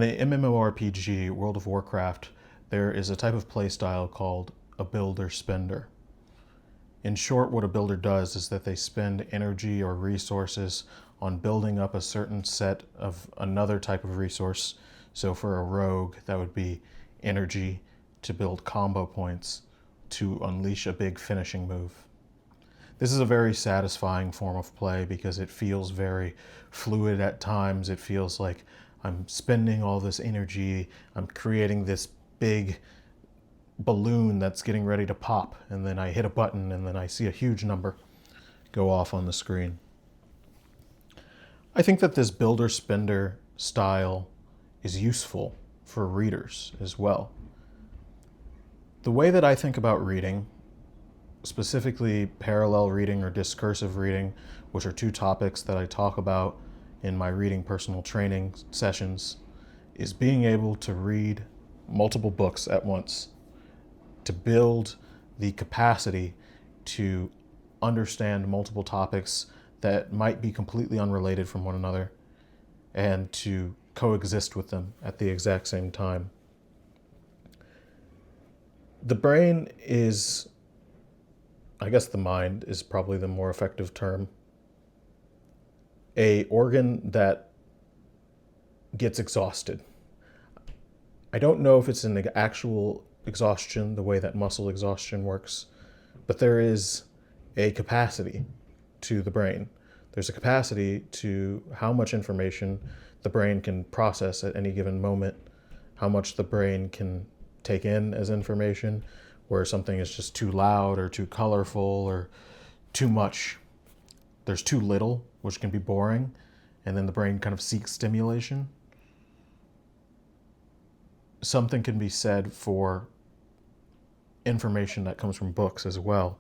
In the MMORPG, World of Warcraft, there is a type of playstyle called a builder-spender. In short, what a builder does is that they spend energy or resources on building up a certain set of another type of resource. So for a rogue, that would be energy to build combo points to unleash a big finishing move. This is a very satisfying form of play because it feels very fluid at times. It feels like I'm spending all this energy, I'm creating this big balloon that's getting ready to pop, and then I hit a button and then I see a huge number go off on the screen. I think that this builder spender style is useful for readers as well. The way that I think about reading, specifically parallel reading or discursive reading, which are two topics that I talk about in my reading personal training sessions, is being able to read multiple books at once, to build the capacity to understand multiple topics that might be completely unrelated from one another, and to coexist with them at the exact same time. The brain is, I guess the mind is probably the more effective term, an organ that gets exhausted. I don't know if it's an actual exhaustion, the way that muscle exhaustion works, but there is a capacity to the brain. There's a capacity to how much information the brain can process at any given moment, how much the brain can take in as information, where something is just too loud or too colorful or too much. There's too little, which can be boring, and then the brain kind of seeks stimulation. Something can be said for information that comes from books as well.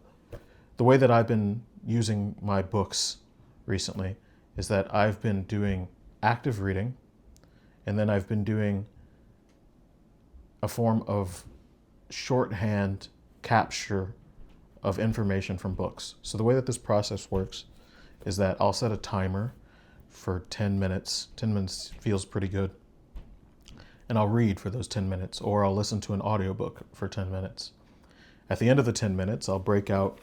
The way that I've been using my books recently is that I've been doing active reading, and then I've been doing a form of shorthand capture of information from books. So the way that this process works is that I'll set a timer for 10 minutes. 10 minutes feels pretty good. And I'll read for those 10 minutes, or I'll listen to an audiobook for 10 minutes. At the end of the 10 minutes, I'll break out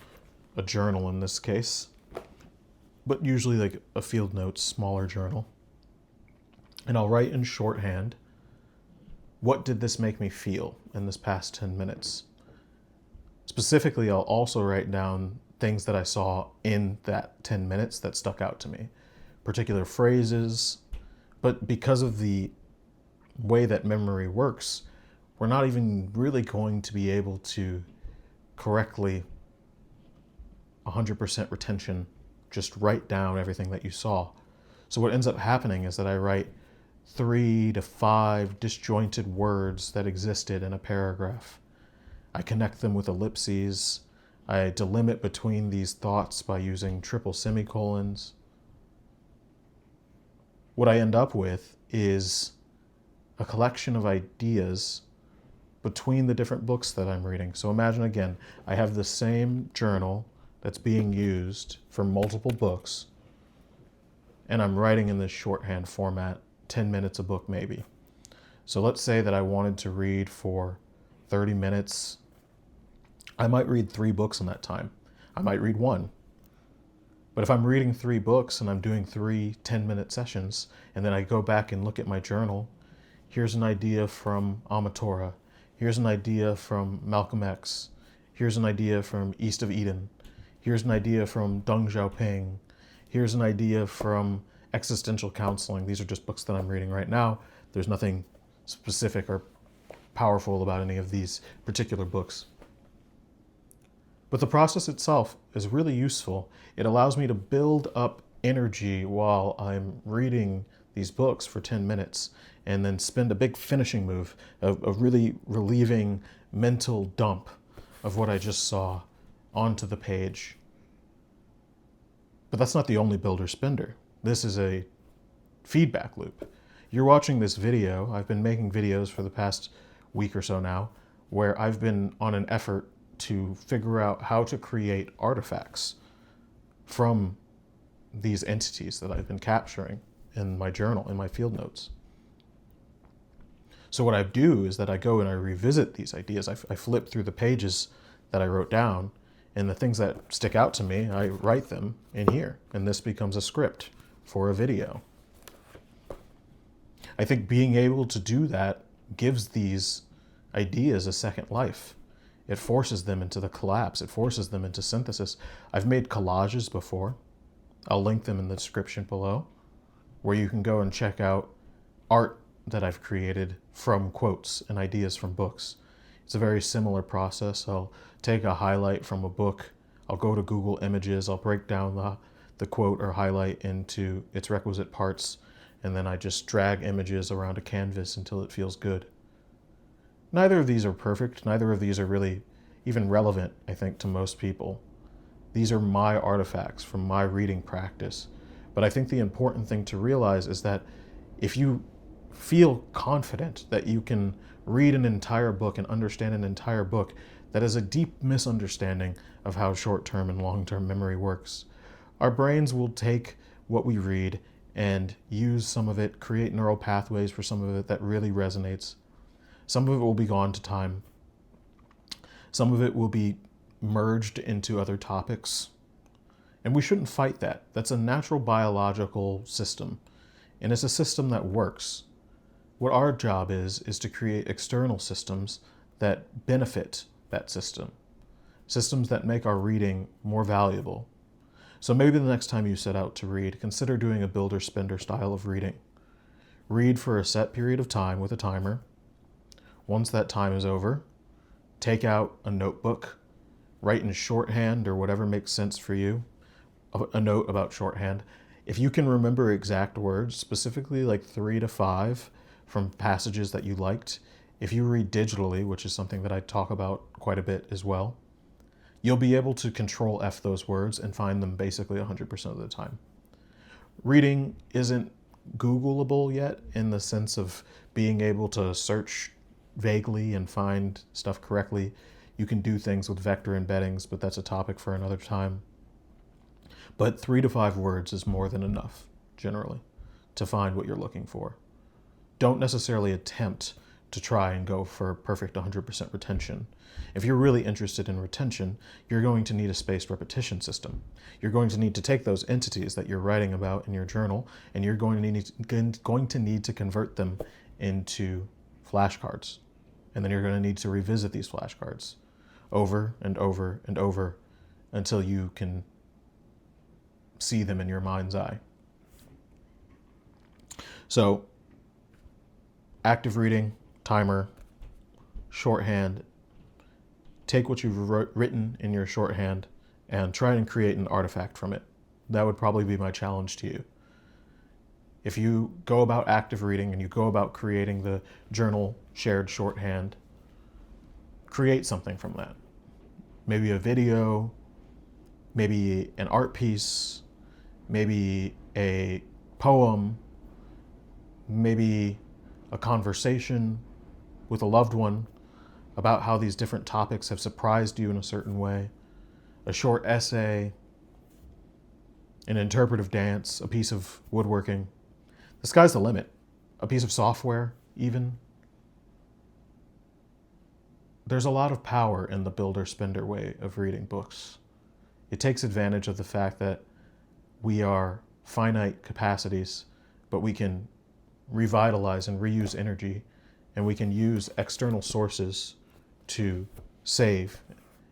a journal in this case, but usually like a field notes, smaller journal. And I'll write in shorthand, what did this make me feel in this past 10 minutes? Specifically, I'll also write down things that I saw in that 10 minutes that stuck out to me, particular phrases, but because of the way that memory works, we're not even really going to be able to correctly 100% retention just write down everything that you saw. So what ends up happening is that I write 3 to 5 disjointed words that existed in a paragraph. I connect them with ellipses. I delimit between these thoughts by using triple semicolons. What I end up with is a collection of ideas between the different books that I'm reading. So imagine again, I have the same journal that's being used for multiple books, and I'm writing in this shorthand format, 10 minutes a book maybe. So let's say that I wanted to read for 30 minutes. I might read 3 books in that time. I might read 1. But if I'm reading 3 books and I'm doing 3 10-minute sessions, and then I go back and look at my journal, here's an idea from Amatora. Here's an idea from Malcolm X. Here's an idea from East of Eden. Here's an idea from Deng Xiaoping. Here's an idea from Existential Counseling. These are just books that I'm reading right now. There's nothing specific or powerful about any of these particular books. But the process itself is really useful. It allows me to build up energy while I'm reading these books for 10 minutes and then spend a big finishing move, a really relieving mental dump of what I just saw onto the page. But that's not the only builder spender. This is a feedback loop. You're watching this video. I've been making videos for the past week or so now, where I've been on an effort to figure out how to create artifacts from these entities that I've been capturing in my journal, in my field notes. So what I do is that I go and I revisit these ideas. I flip through the pages that I wrote down, and the things that stick out to me, I write them in here. And this becomes a script for a video. I think being able to do that gives these ideas a second life. It forces them into the collapse. It forces them into synthesis. I've made collages before. I'll link them in the description below, where you can go and check out art that I've created from quotes and ideas from books. It's a very similar process. I'll take a highlight from a book. I'll go to Google Images. I'll break down the quote or highlight into its requisite parts, and then I just drag images around a canvas until it feels good. Neither of these are perfect. Neither of these are really even relevant, I think, to most people. These are my artifacts from my reading practice. But I think the important thing to realize is that if you feel confident that you can read an entire book and understand an entire book, that is a deep misunderstanding of how short-term and long-term memory works. Our brains will take what we read and use some of it, create neural pathways for some of it that really resonates. Some of it will be gone to time. Some of it will be merged into other topics. And we shouldn't fight that. That's a natural biological system. And it's a system that works. What our job is to create external systems that benefit that system. Systems that make our reading more valuable. So maybe the next time you set out to read, consider doing a builder-spender style of reading. Read for a set period of time with a timer. Once that time is over, take out a notebook, write in shorthand or whatever makes sense for you, a note about shorthand. If you can remember exact words, specifically like 3 to 5 from passages that you liked, if you read digitally, which is something that I talk about quite a bit as well, you'll be able to control F those words and find them basically 100% of the time. Reading isn't Googleable yet in the sense of being able to search vaguely and find stuff correctly. You can do things with vector embeddings, but that's a topic for another time. But 3 to 5 words is more than enough, generally, to find what you're looking for. Don't necessarily attempt to try and go for perfect 100% retention. If you're really interested in retention, you're going to need a spaced repetition system. You're going to need to take those entities that you're writing about in your journal, and you're going to need to convert them into flashcards. And then you're going to need to revisit these flashcards over and over and over until you can see them in your mind's eye. So, active reading, timer, shorthand. Take what you've written in your shorthand and try and create an artifact from it. That would probably be my challenge to you. If you go about active reading and you go about creating the journal shared shorthand, create something from that. Maybe a video, maybe an art piece, maybe a poem, maybe a conversation with a loved one about how these different topics have surprised you in a certain way, a short essay, an interpretive dance, a piece of woodworking. The sky's the limit. A piece of software, even. There's a lot of power in the builder-spender way of reading books. It takes advantage of the fact that we are finite capacities, but we can revitalize and reuse energy, and we can use external sources to save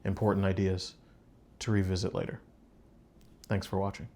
important ideas to revisit later. Thanks for watching.